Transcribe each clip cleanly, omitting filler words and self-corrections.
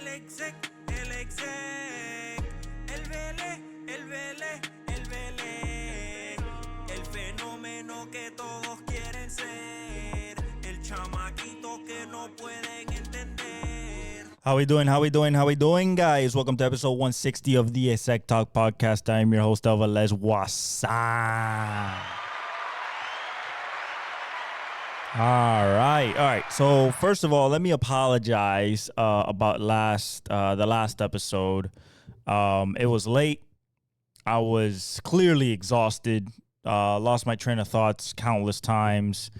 el exec, el Vele, el fenómeno que todos quieren ser, el chamaquito que no pueden entender. How we doing, guys? Welcome to episode 160 of the Exec Talk Podcast. I am your host, Alvarez Wasan. All right. So first of all, let me apologize about the last episode. It was late. I was clearly exhausted. Lost my train of thoughts countless times.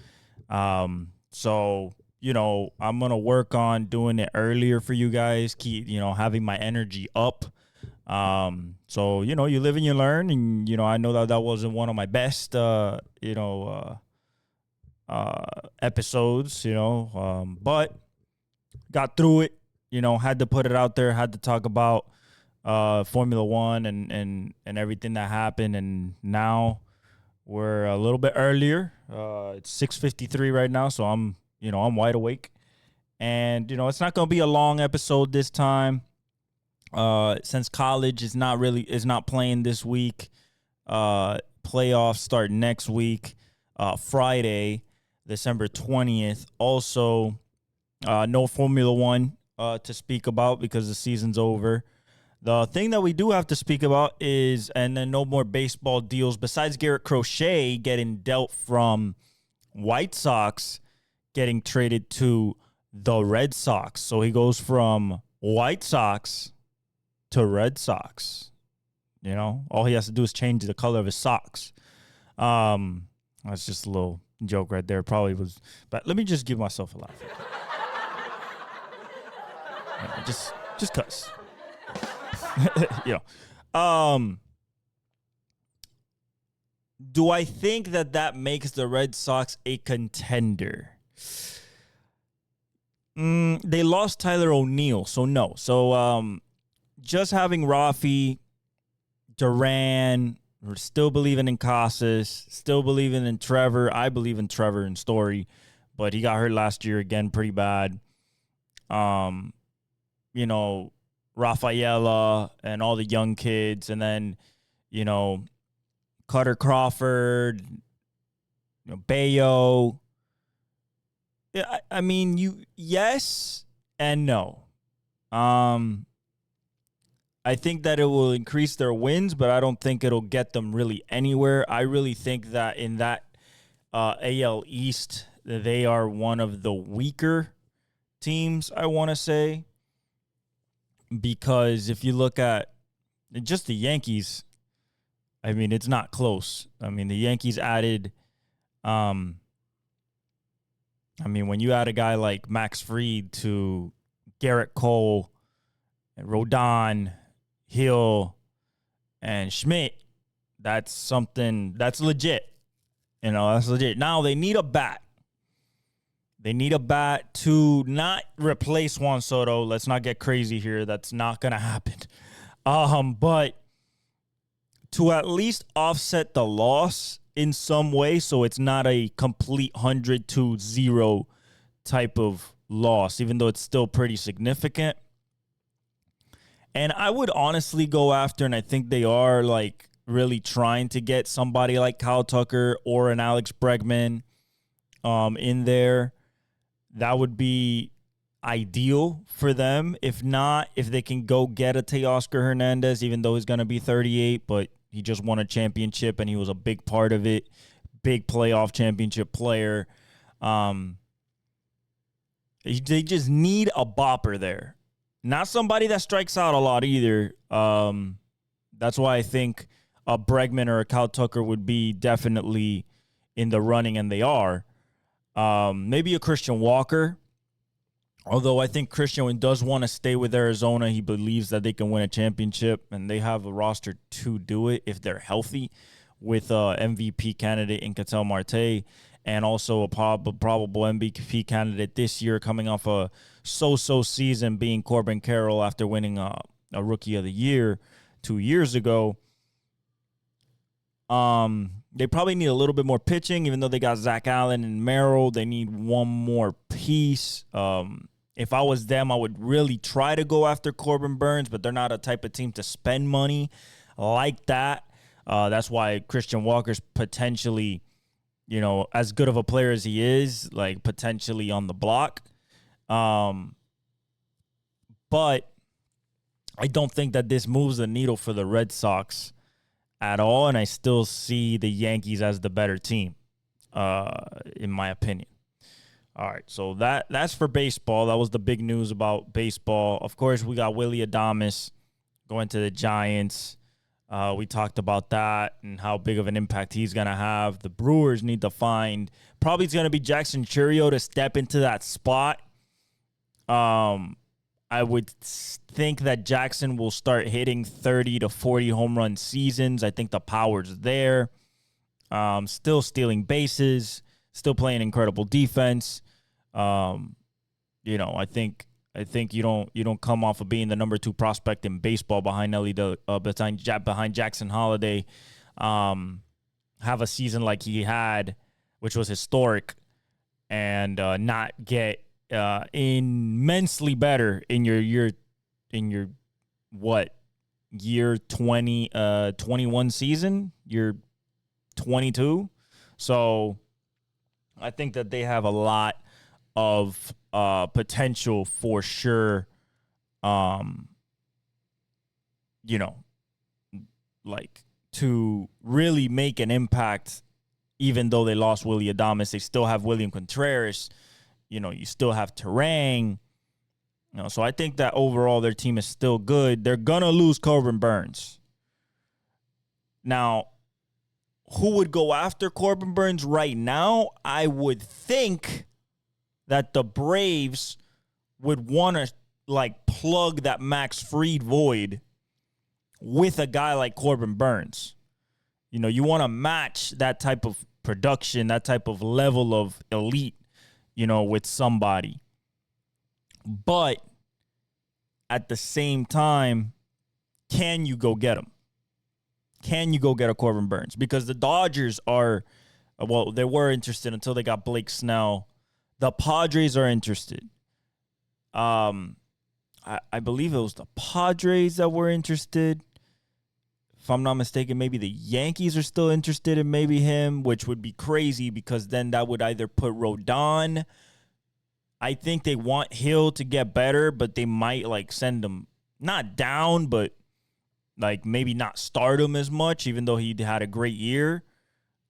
So I'm gonna work on doing it earlier for you guys. Keep having my energy up. So you live and you learn, and I know that wasn't one of my best episodes, but got through it, had to put it out there, had to talk about Formula One and everything that happened. And now we're a little bit earlier. It's 6:53 right now, so I'm wide awake. And, it's not going to be a long episode this time. Since college is not playing this week. Playoffs start next week, Friday, December 20th. Also, no Formula One to speak about because the season's over. The thing that we do have to speak about is, and then no more baseball deals besides Garret Crochet getting dealt from White Sox, getting traded to the Red Sox. So he goes from White Sox to Red Sox. All he has to do is change the color of his socks. That's just a little joke right there. Probably was, but let me just give myself a laugh. Just cuss. Do I think that makes the Red Sox a contender? They lost Tyler O'Neill, so no. So just having Rafi, Duran, we're still believing in Casas, still believing in Trevor. I believe in Trevor and Story, but he got hurt last year again pretty bad. Rafaela and all the young kids, and then, Cutter Crawford, Bayo. I mean, yes and no. I think that it will increase their wins, but I don't think it'll get them really anywhere. I really think that in that AL East, they are one of the weaker teams, I want to say. Because if you look at just the Yankees, I mean, it's not close. I mean, the Yankees added, when you add a guy like Max Fried to Garrett Cole and Rodon, Hill, and Schmidt, that's something that's legit. That's legit. Now they need a bat. They need a bat to not replace Juan Soto. Let's not get crazy here. That's not going to happen. But to at least offset the loss in some way, so it's not a complete 100-0 type of loss, even though it's still pretty significant. And I would honestly go after, and I think they are really trying to get somebody like Kyle Tucker or an Alex Bregman in there. That would be ideal for them. If not, if they can go get a Teoscar Hernandez, even though he's going to be 38, but he just won a championship and he was a big part of it, big playoff championship player. They just need a bopper there. Not somebody that strikes out a lot either. That's why I think a Bregman or a Kyle Tucker would be definitely in the running, and they are. Maybe a Christian Walker, although I think Christian does want to stay with Arizona. He believes that they can win a championship, and they have a roster to do it if they're healthy, with MVP candidate in Ketel Marte, and also a probable MVP candidate this year coming off a so-so season being Corbin Carroll after winning a Rookie of the Year 2 years ago. They probably need a little bit more pitching, even though they got Zach Allen and Merrill. They need one more piece. If I was them, I would really try to go after Corbin Burns, but they're not a type of team to spend money like that. That's why Christian Walker's potentially, as good of a player as he is, like potentially on the block. But I don't think that this moves the needle for the Red Sox at all, and I still see the Yankees as the better team, in my opinion. All right, so that's for baseball. That was the big news about baseball. Of course, we got Willy Adames going to the Giants. We talked about that and how big of an impact he's going to have. The Brewers need to find, probably it's going to be Jackson Chourio to step into that spot. I would think that Jackson will start hitting 30 to 40 home run seasons. I think the power's there. Still stealing bases, still playing incredible defense. I think you don't come off of being the number 2 prospect in baseball behind behind Jackson Holiday, have a season like he had, which was historic, and not get immensely better in your year 21 season, year 22. So I think that they have a lot of potential for sure. To really make an impact, even though they lost Willy Adames, they still have William Contreras. You still have Terang. So I think that overall their team is still good. They're going to lose Corbin Burns. Now, who would go after Corbin Burns right now? I would think that the Braves would want to, plug that Max Fried void with a guy like Corbin Burns. You want to match that type of production, that type of level of elite, with somebody. But at the same time, can you go get him? Can you go get a Corbin Burns? Because the Dodgers they were interested until they got Blake Snell. The Padres are interested. I believe it was the Padres that were interested. If I'm not mistaken, maybe the Yankees are still interested in maybe him, which would be crazy because then that would either put Rodon. I think they want Hill to get better, but they might send him not down, but maybe not start him as much, even though he had a great year.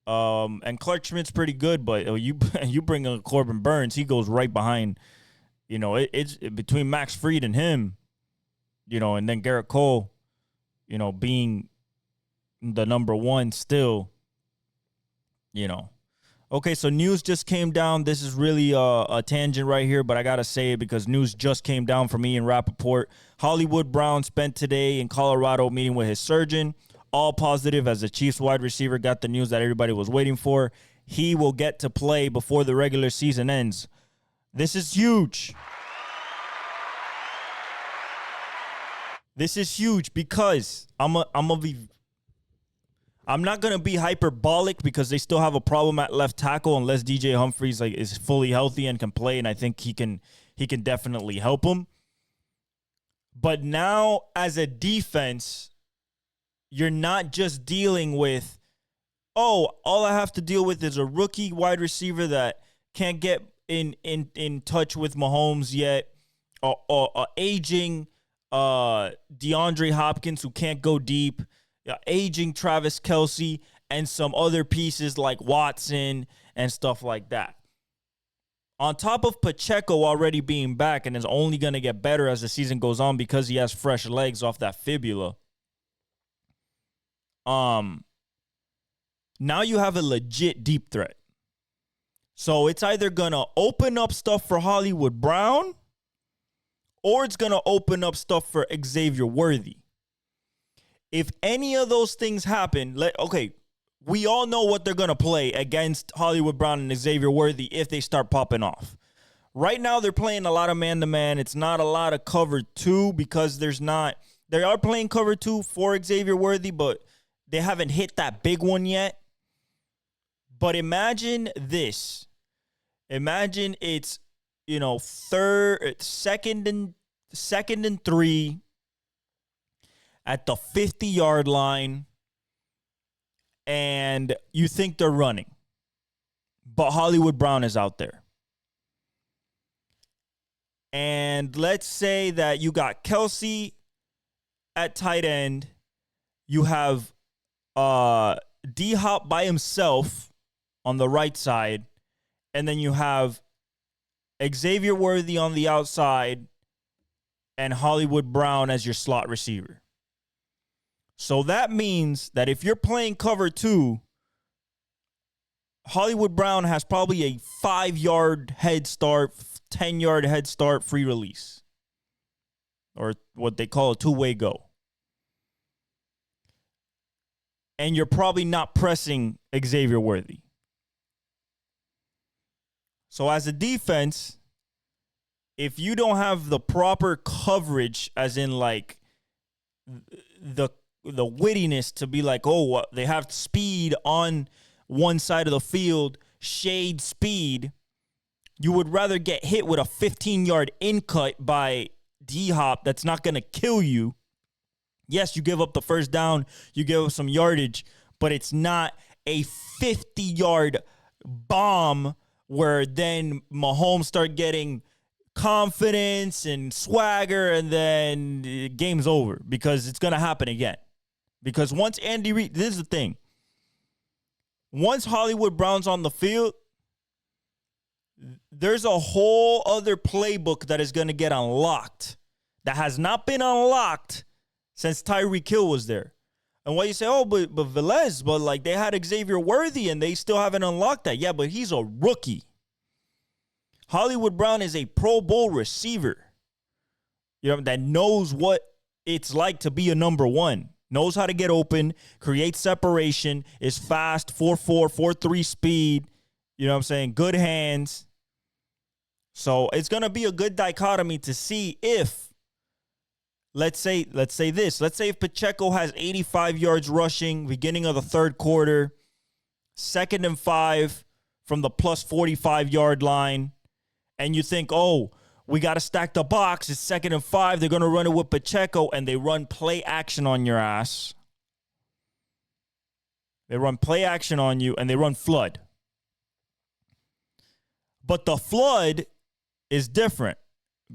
And Clark Schmidt's pretty good, but you bring in Corbin Burns, he goes right behind. It's between Max Fried and him, and then Garrett Cole, being the number 1 still, Okay, so news just came down. This is really a tangent right here, but I got to say it because news just came down from Ian Rappaport. Hollywood Brown spent today in Colorado meeting with his surgeon. All positive as the Chiefs wide receiver got the news that everybody was waiting for. He will get to play before the regular season ends. This is huge. This is huge because I'm not going to be hyperbolic because they still have a problem at left tackle unless DJ Humphries is fully healthy and can play, and I think he can definitely help him. But now as a defense, you're not just dealing with, all I have to deal with is a rookie wide receiver that can't get in touch with Mahomes yet, or aging DeAndre Hopkins who can't go deep, aging Travis Kelce, and some other pieces like Watson and stuff like that. On top of Pacheco already being back and is only going to get better as the season goes on because he has fresh legs off that fibula. Now you have a legit deep threat. So it's either going to open up stuff for Hollywood Brown or it's going to open up stuff for Xavier Worthy. If any of those things happen, we all know what they're going to play against Hollywood Brown and Xavier Worthy if they start popping off. Right now, they're playing a lot of man-to-man. It's not a lot of cover 2 because they are playing cover 2 for Xavier Worthy, but they haven't hit that big one yet. But imagine this. Imagine it's second and 3 at the 50-yard line, and you think they're running, but Hollywood Brown is out there. And let's say that you got Kelsey at tight end. You have D-Hop by himself on the right side. And then you have Xavier Worthy on the outside and Hollywood Brown as your slot receiver. So that means that if you're playing cover 2, Hollywood Brown has probably a 5-yard head start, 10-yard head start, free release, or what they call a two-way go. And you're probably not pressing Xavier Worthy. So as a defense, if you don't have the proper coverage, as in like the wittiness to be like, oh, they have speed on one side of the field, shade speed, you would rather get hit with a 15-yard in-cut by D-Hop that's not going to kill you. Yes, you give up the first down, you give up some yardage, but it's not a 50-yard bomb where then Mahomes start getting confidence and swagger, and then the game's over, because it's going to happen again. Because once Andy Reid, this is the thing. Once Hollywood Brown's on the field, there's a whole other playbook that is going to get unlocked that has not been unlocked since Tyreek Hill was there. And why you say, oh, but Velez, but like they had Xavier Worthy and they still haven't unlocked that. Yeah, but he's a rookie. Hollywood Brown is a Pro Bowl receiver, that knows what it's like to be a number one, knows how to get open, create separation, is fast, 4.4, 4.3 speed, good hands. So it's going to be a good dichotomy to see if, let's say if Pacheco has 85 yards rushing, beginning of the third quarter, 2nd and 5 from the plus 45-yard line, and you think, oh, we got to stack the box. It's 2nd and 5. They're going to run it with Pacheco, and they run play action on your ass. They run play action on you, and they run flood. But the flood is different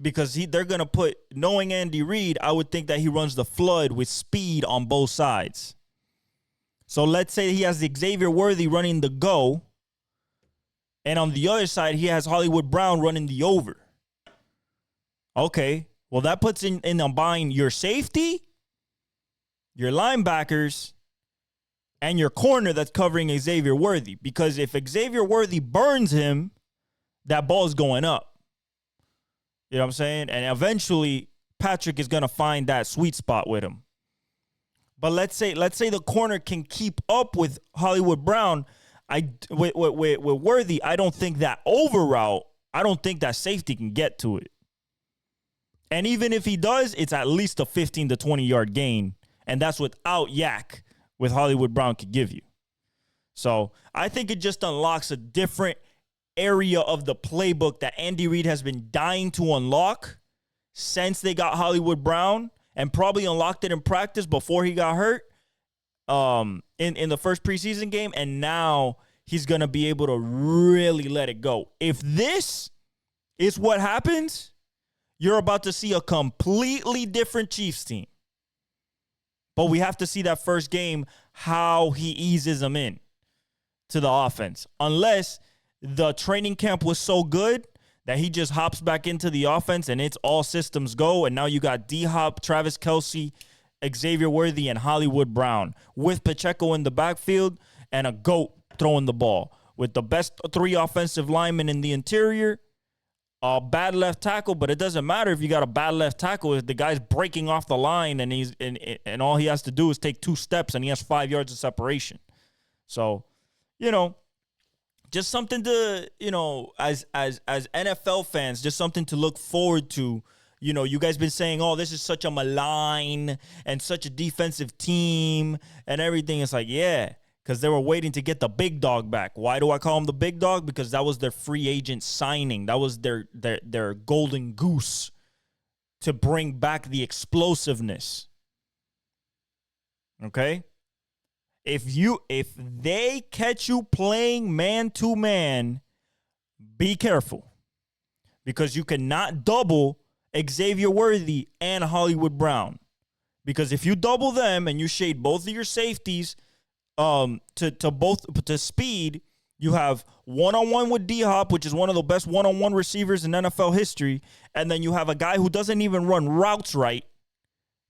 because they're going to put, knowing Andy Reid, I would think that he runs the flood with speed on both sides. So let's say he has Xavier Worthy running the go, and on the other side, he has Hollywood Brown running the over. Okay, well, that puts in a bind your safety, your linebackers, and your corner that's covering Xavier Worthy. Because if Xavier Worthy burns him, that ball's going up. You know what I'm saying? And eventually, Patrick is going to find that sweet spot with him. But let's say the corner can keep up with Hollywood Brown. With Worthy, I don't think that over route, I don't think that safety can get to it. And even if he does, it's at least a 15 to 20-yard gain. And that's without yak with Hollywood Brown could give you. So I think it just unlocks a different area of the playbook that Andy Reid has been dying to unlock since they got Hollywood Brown, and probably unlocked it in practice before he got hurt in the first preseason game. And now he's going to be able to really let it go. If this is what happens, you're about to see a completely different Chiefs team. But we have to see that first game, how he eases them in to the offense. Unless the training camp was so good that he just hops back into the offense and it's all systems go. And now you got D-Hop, Travis Kelce, Xavier Worthy, and Hollywood Brown with Pacheco in the backfield and a GOAT throwing the ball with the best 3 offensive linemen in the interior. A bad left tackle, but it doesn't matter if you got a bad left tackle if the guy's breaking off the line and he's and all he has to do is take 2 steps and he has 5 yards of separation. So, just something to, as NFL fans, just something to look forward to. You guys been saying, oh, this is such a malign and such a defensive team and everything. It's like, yeah, because they were waiting to get the big dog back. Why do I call him the big dog? Because that was their free agent signing. That was their golden goose to bring back the explosiveness. Okay? If they catch you playing man-to-man, be careful. Because you cannot double Xavier Worthy and Hollywood Brown. Because if you double them and you shade both of your safeties to speed, you have one-on-one with D-Hop, which is one of the best one-on-one receivers in NFL history, and then you have a guy who doesn't even run routes right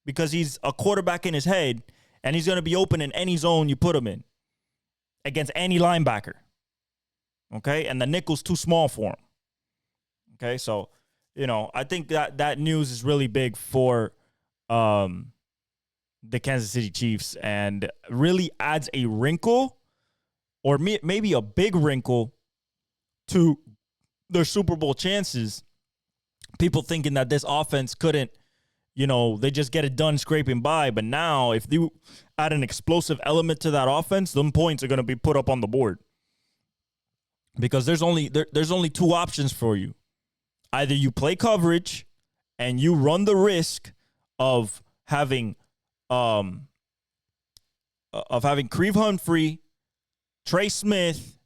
because he's a quarterback in his head, and he's going to be open in any zone you put him in against any linebacker. Okay? And the nickel's too small for him. Okay? So, I think that news is really big for the Kansas City Chiefs and really adds a wrinkle or maybe a big wrinkle to their Super Bowl chances. People thinking that this offense couldn't, they just get it done scraping by. But now if you add an explosive element to that offense, them points are going to be put up on the board. Because there's only two options for you. Either you play coverage and you run the risk of having Creeve Humphrey, Trey Smith,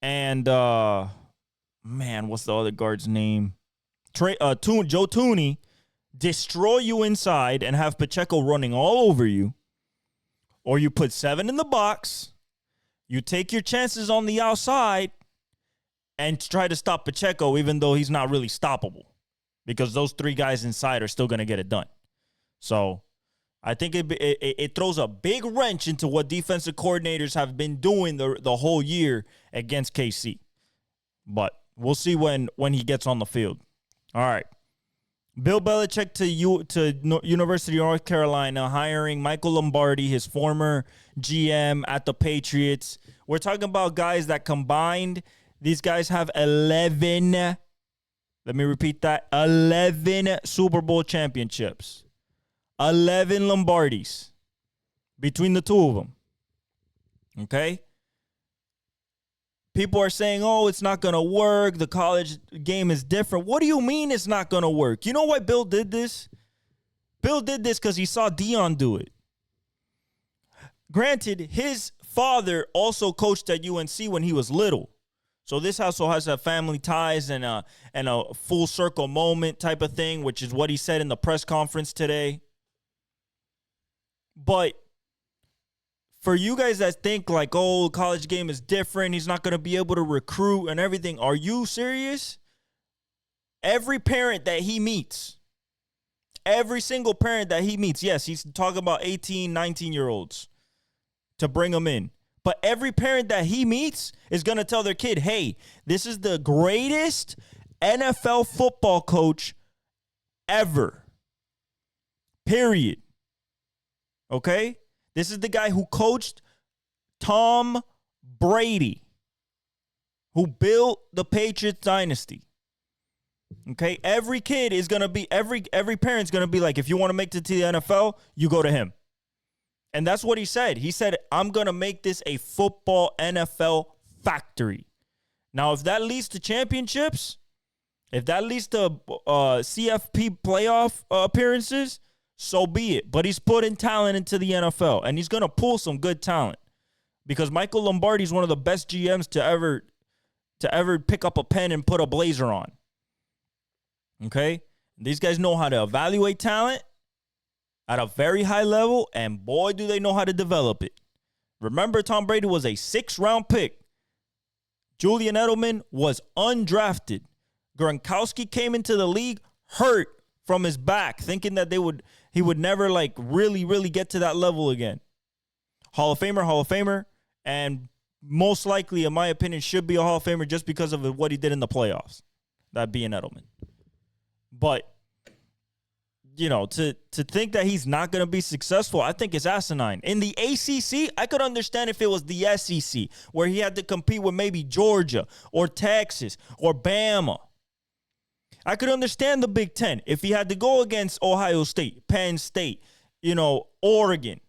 and what's the other guard's name? Joe Tooney destroy you inside and have Pacheco running all over you, or you put 7 in the box, you take your chances on the outside and try to stop Pacheco, even though he's not really stoppable, because those 3 guys inside are still going to get it done. So I think it throws a big wrench into what defensive coordinators have been doing the whole year against KC. But we'll see when he gets on the field. All right. Bill Belichick to University of North Carolina, hiring Michael Lombardi, his former GM at the Patriots. We're talking about guys that combined, these guys have 11, let me repeat that, 11 Super Bowl championships. 11 Lombardis between the two of them. Okay? People are saying, it's not going to work. The college game is different. What do you mean it's not going to work? You know why Bill did this? Bill did this because he saw Dion do it. Granted, his father also coached at UNC when he was little. So this also has a family ties and a full circle moment type of thing, which is what he said in the press conference today. But for you guys that think like, college game is different, he's not going to be able to recruit and everything, are you serious? Every parent that he meets, every single parent that he meets, yes, he's talking about 18, 19-year-olds to bring them in. But every parent that he meets is going to tell their kid, hey, this is the greatest NFL football coach ever. Period. Okay? This is the guy who coached Tom Brady, who built the Patriots dynasty. Okay? Every kid is going to be, every parent's going to be like, if you want to make it to the NFL, you go to him. And that's what he said. He said, I'm going to make this a football NFL factory. Now, if that leads to championships, if that leads to CFP playoff appearances, so be it. But he's putting talent into the NFL, and he's going to pull some good talent because Michael Lombardi is one of the best GMs to ever pick up a pen and put a blazer on. Okay? These guys know how to evaluate talent at a very high level, and boy, do they know how to develop it. Remember, Tom Brady was a 6th-round pick. Julian Edelman was undrafted. Gronkowski came into the league hurt from his back, thinking that he would never really get to that level again. Hall of Famer, and most likely, in my opinion, should be a Hall of Famer just because of what he did in the playoffs. That being Edelman. But to think that he's not going to be successful, I think is asinine. In the ACC, I could understand if it was the SEC, where he had to compete with maybe Georgia or Texas or Bama. I could understand the Big Ten if he had to go against Ohio State, Penn State, Oregon.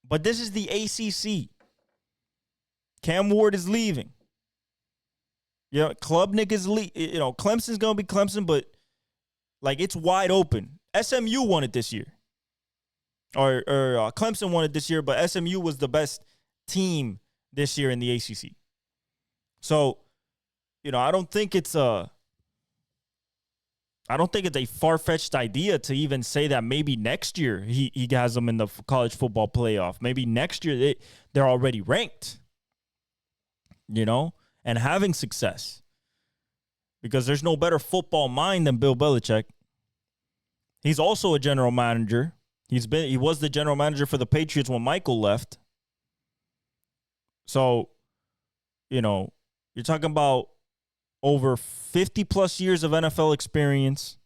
But this is the ACC. Cam Ward is leaving. Yeah, Klubnik is Clemson's going to be Clemson, but like it's wide open. SMU won it this year. Or Clemson won it this year, but SMU was the best team this year in the ACC. So, I don't think it's a far-fetched idea to even say that maybe next year he has them in the college football playoff. Maybe next year they're already ranked, and having success. Because there's no better football mind than Bill Belichick. He's also a general manager. He was the general manager for the Patriots when Michael left. So, you're talking about over 50 plus years of NFL experience,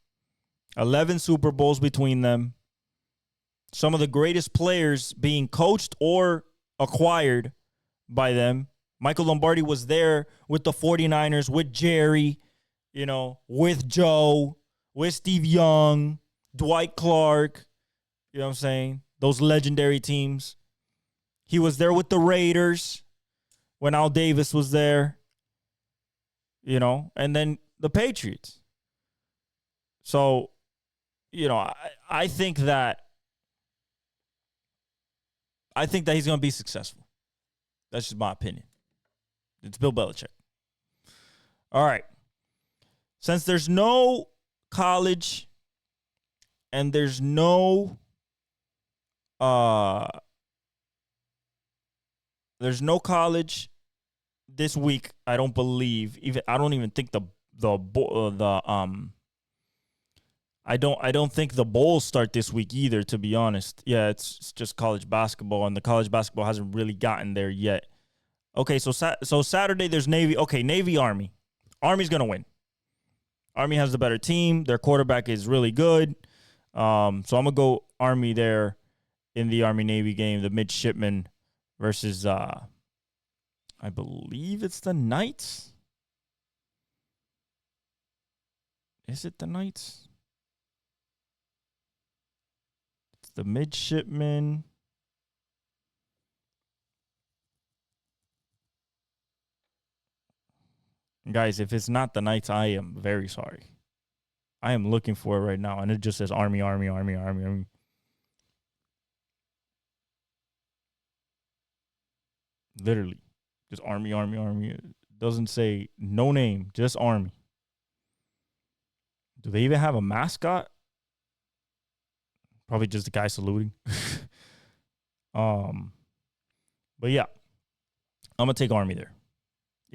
11 Super Bowls between them, some of the greatest players being coached or acquired by them. Michael Lombardi was there with the 49ers, with Jerry, with Joe, with Steve Young, Dwight Clark, you know what I'm saying? Those legendary teams. He was there with the Raiders when Al Davis was there, and then the Patriots. So, I think that he's going to be successful. That's just my opinion. It's Bill Belichick. All right. Since there's no college and there's no college this week, I don't believe. I don't even think I don't think the bowls start this week either, to be honest. Yeah, it's just college basketball, and the college basketball hasn't really gotten there yet. Okay, so Saturday there's Navy. Okay, Navy, Army. Army's going to win. Army has the better team. Their quarterback is really good. So I'm going to go Army there in the Army-Navy game, the midshipmen versus, I believe it's the Knights. Is it the Knights? It's the midshipmen. Guys, if it's not the Knights, I am very sorry. I am looking for it right now, and it just says Army, Army, Army, Army, Army. Literally. Just Army, Army, Army. It doesn't say no name, just Army. Do they even have a mascot? Probably just the guy saluting. But yeah, I'm going to take Army there.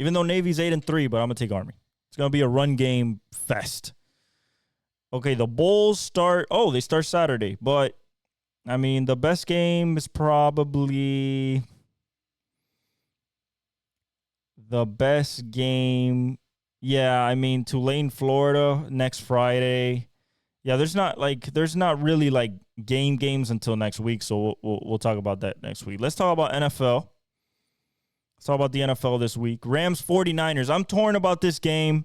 Even though Navy's 8-3, but I'm going to take Army. It's going to be a run game fest. Okay, the Bulls start. Oh, they start Saturday. But, I mean, the best game is probably the best game. Yeah, I mean, Tulane, Florida, next Friday. Yeah, there's not really like games until next week. So we'll talk about that next week. Let's talk about NFL. Let's talk about the NFL this week. Rams 49ers. I'm torn about this game.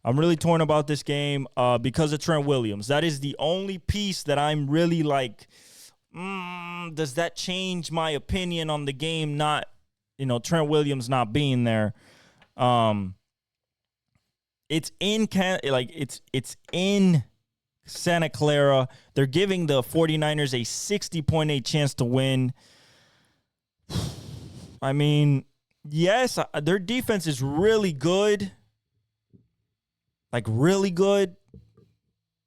I'm really torn about this game because of Trent Williams. That is the only piece that I'm really like, does that change my opinion on the game? Not, Trent Williams not being there. It's in Santa Clara. They're giving the 49ers a 60.8 chance to win. I mean, yes, their defense is really good. Like, really good.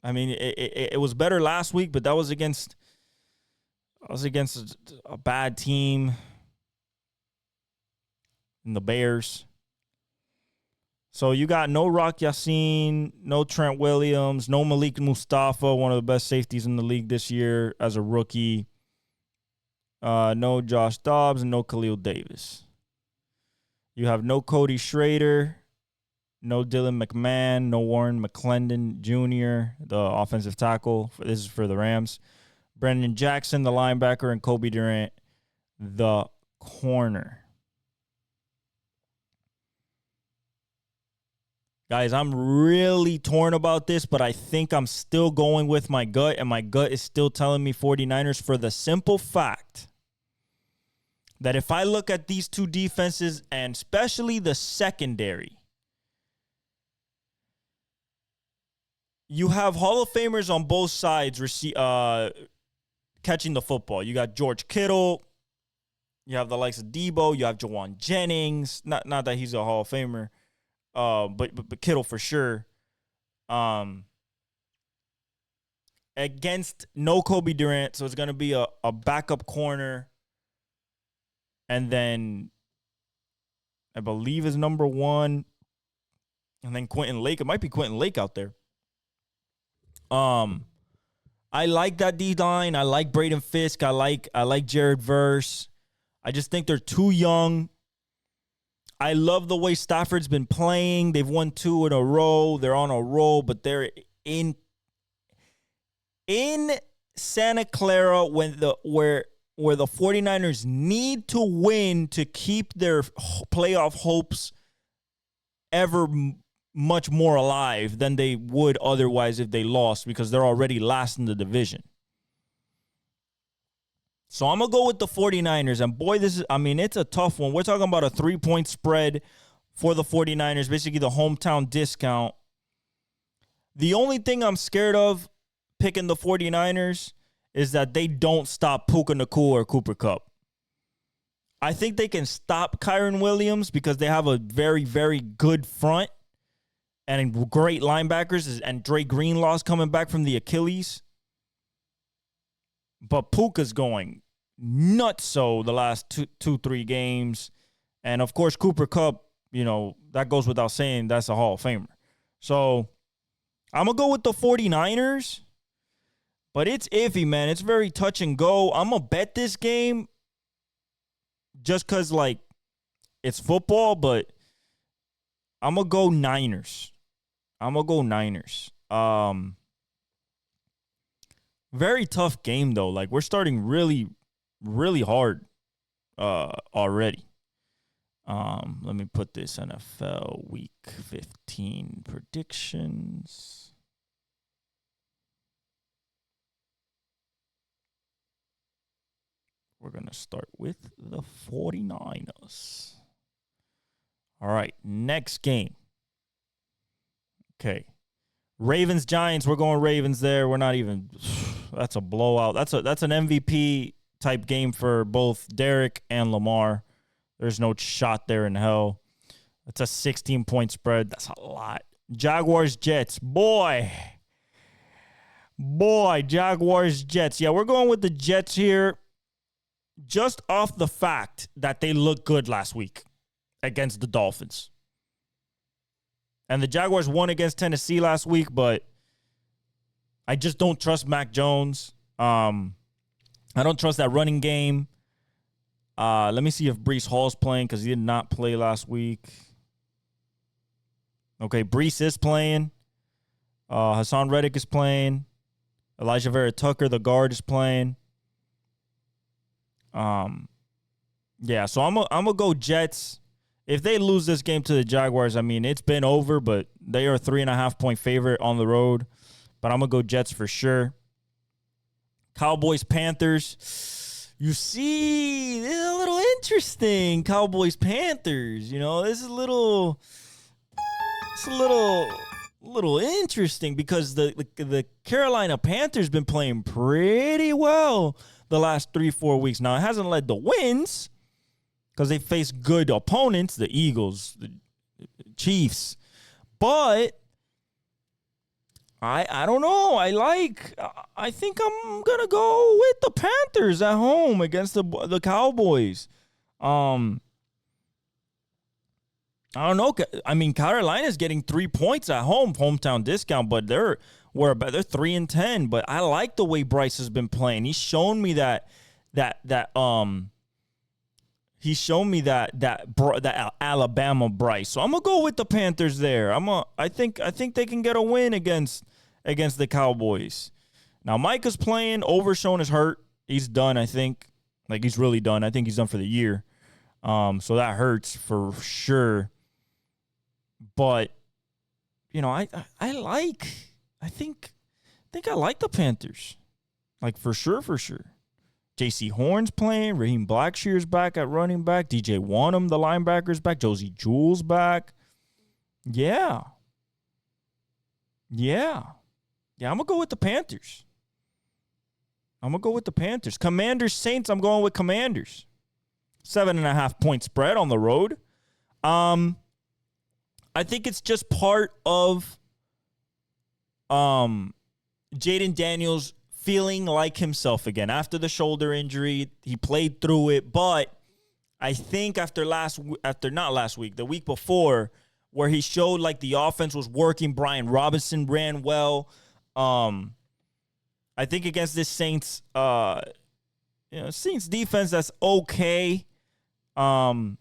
I mean, it was better last week, but that was against a bad team in the Bears. So you got no Rock Yassin, no Trent Williams, no Malik Mustafa, one of the best safeties in the league this year as a rookie. No Josh Dobbs and no Khalil Davis. You have no Cody Schrader, no Dylan McMahon, no Warren McClendon Jr., the offensive tackle. This is for the Rams. Brendan Jackson, the linebacker, and Kobe Durant, the corner. Guys, I'm really torn about this, but I think I'm still going with my gut, and my gut is still telling me 49ers for the simple fact that if I look at these two defenses, and especially the secondary, you have Hall of Famers on both sides catching the football. You got George Kittle. You have the likes of Debo. You have Jawan Jennings. Not that he's a Hall of Famer, but Kittle for sure. Against no Kobe Durant, so it's going to be a backup corner. And then I believe is number one. And then Quentin Lake. It might be Quentin Lake out there. I like that D-line. I like Braden Fisk. I like Jared Verse. I just think they're too young. I love the way Stafford's been playing. They've won 2 in a row. They're on a roll, but they're in Santa Clara where the 49ers need to win to keep their playoff hopes ever much more alive than they would otherwise if they lost, because they're already last in the division. So I'm going to go with the 49ers. And boy, it's a tough one. We're talking about a 3-point spread for the 49ers, basically the hometown discount. The only thing I'm scared of picking the 49ers is that they don't stop Puka Nacua or Cooper Kupp. I think they can stop Kyron Williams because they have a very, very good front and great linebackers, and Dre Greenlaw's coming back from the Achilles. But Puka's going nuts so the last 3 games. And, of course, Cooper Kupp, that goes without saying, that's a Hall of Famer. So I'm going to go with the 49ers. But it's iffy, man. It's very touch and go. I'm going to bet this game just because, it's football, but I'm going to go Niners. Very tough game, though. We're starting really, really hard already. Let me put this NFL Week 15 predictions. We're going to start with the 49ers. All right, next game. Okay. Ravens-Giants, we're going Ravens there. We're not even – that's a blowout. That's an MVP-type game for both Derek and Lamar. There's no shot there in hell. It's a 16-point spread. That's a lot. Jaguars-Jets. Boy, Jaguars-Jets. Yeah, we're going with the Jets here just off the fact that they looked good last week against the Dolphins. And the Jaguars won against Tennessee last week, but I just don't trust Mac Jones. I don't trust that running game. Let me see if Breece Hall's playing because he did not play last week. Okay, Breece is playing. Hassan Reddick is playing. Elijah Vera Tucker, the guard, is playing. Yeah, so I'm gonna go Jets. If they lose this game to the Jaguars, it's been over, but they are a 3.5-point favorite on the road. But I'm gonna go Jets for sure. Cowboys, Panthers. You see, this is a little interesting. Cowboys, Panthers. This is a little interesting because the Carolina Panthers been playing pretty well the last 3-4 weeks. Now, it hasn't led to wins because they face good opponents, the Eagles, the Chiefs. But I don't know. I think I'm going to go with the Panthers at home against the Cowboys. I don't know. Carolina's getting 3 points at home, hometown discount, but they're 3-10. But I like the way Bryce has been playing. He's shown me that Alabama Bryce. So I'm gonna go with the Panthers there. I think they can get a win against the Cowboys. Now Micah's playing. Overshown is hurt. He's done. I think he's really done. I think he's done for the year. So that hurts for sure. But I think I like the Panthers. For sure. J.C. Horn's playing. Raheem Blackshear's back at running back. DJ Wanham, the linebacker's back. Josie Jewell's back. Yeah. I'm going to go with the Panthers. Commanders, Saints, I'm going with Commanders. 7.5 point spread on the road. I think it's just part of Jaden Daniels feeling like himself again. After the shoulder injury, he played through it, but I think the week before, where he showed like the offense was working, Brian Robinson ran well. I think against this Saints defense that's okay. I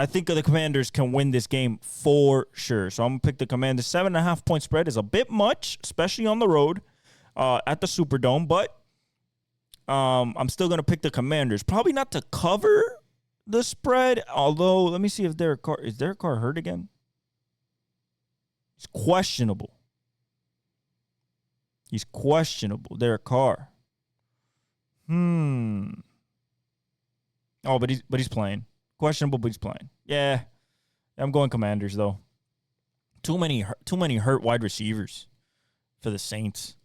think the Commanders can win this game for sure. So I'm going to pick the Commanders. 7.5 point spread is a bit much, especially on the road at the Superdome. But I'm still going to pick the Commanders. Probably not to cover the spread. Although, let me see if Derek Carr hurt again? He's questionable. Derek Carr. Oh, but he's playing. Questionable, but he's playing. Yeah, I'm going Commanders though. Too many hurt wide receivers for the Saints.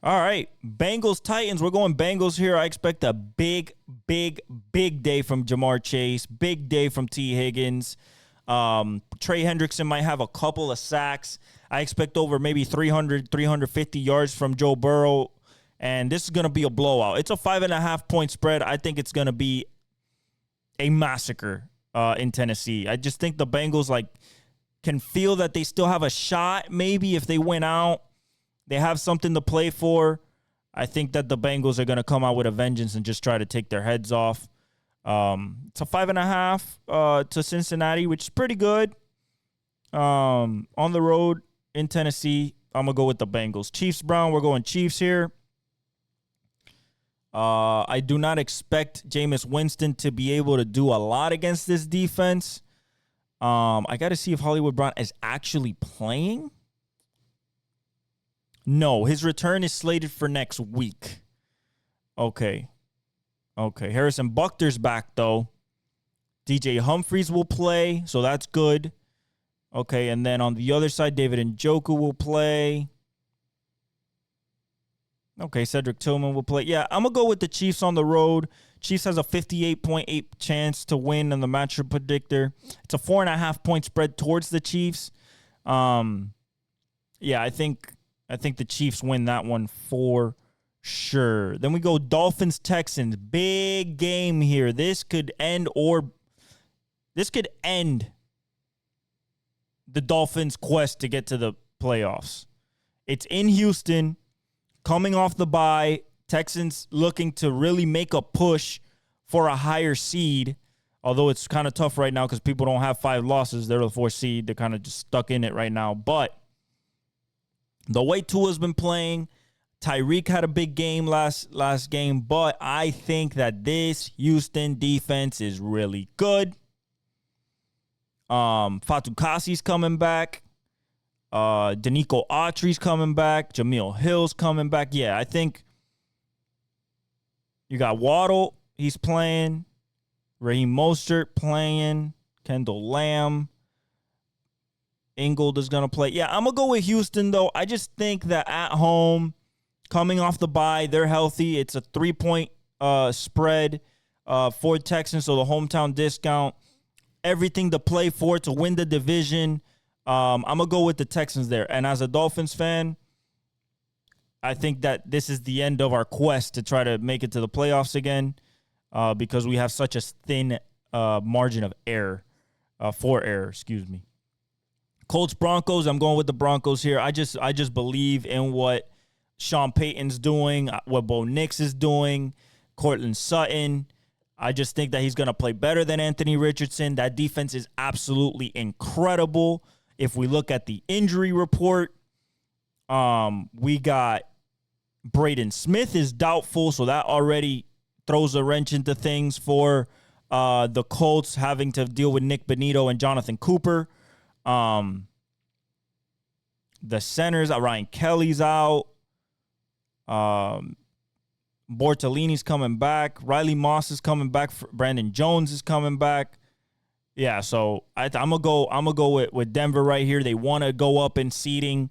All right, Bengals Titans. We're going Bengals here. I expect a big day from Jamar Chase. Big day from T. Higgins. Trey Hendrickson might have a couple of sacks. I expect over maybe 350 yards from Joe Burrow. And this is going to be a blowout. It's a 5.5 point spread. I think it's going to be a massacre in Tennessee. I just think the Bengals can feel that they still have a shot. Maybe if they win out, they have something to play for. I think that the Bengals are going to come out with a vengeance and just try to take their heads off. It's a 5.5 to Cincinnati, which is pretty good. On the road in Tennessee, I'm going to go with the Bengals. Chiefs Brown, we're going Chiefs here. I do not expect Jameis Winston to be able to do a lot against this defense. I got to see if Hollywood Brown is actually playing. No, his return is slated for next week. Okay. Harrison Buckner's back, though. DJ Humphries will play, so that's good. Okay, and then on the other side, David Njoku will play. Okay, Cedric Tillman will play. Yeah, I'm going to go with the Chiefs on the road. Chiefs has a 58.8 chance to win on the matchup predictor. It's a 4.5 point spread towards the Chiefs. Yeah, I think the Chiefs win that one for sure. Then we go Dolphins-Texans. Big game here. This could end the Dolphins' quest to get to the playoffs. It's in Houston. Coming off the bye, Texans looking to really make a push for a higher seed, although it's kind of tough right now because people don't have 5 losses. They're the 4th seed. They're kind of just stuck in it right now. But the way Tua's been playing, Tyreek had a big game last game, but I think that this Houston defense is really good. Fatukasi's coming back. Danico Autry's coming back. Jamil Hill's coming back. Yeah, I think you got Waddle. He's playing. Raheem Mostert playing. Kendall Lamb. Ingold is going to play. Yeah, I'm going to go with Houston, though. I just think that at home, coming off the bye, they're healthy. It's a 3-point spread for Texans, so the hometown discount. Everything to play for to win the division. I'm going to go with the Texans there. And as a Dolphins fan, I think that this is the end of our quest to try to make it to the playoffs again because we have such a thin margin of error, excuse me. Colts Broncos, I'm going with the Broncos here. I just believe in what Sean Payton's doing, what Bo Nix is doing, Cortland Sutton. I just think that he's going to play better than Anthony Richardson. That defense is absolutely incredible. If we look at the injury report, we got Braden Smith is doubtful, so that already throws a wrench into things for the Colts having to deal with Nick Bonito and Jonathan Cooper. The centers, Ryan Kelly's out. Bortolini's coming back. Riley Moss is coming back. Brandon Jones is coming back. Yeah, so I'm gonna go with Denver right here. They want to go up in seeding,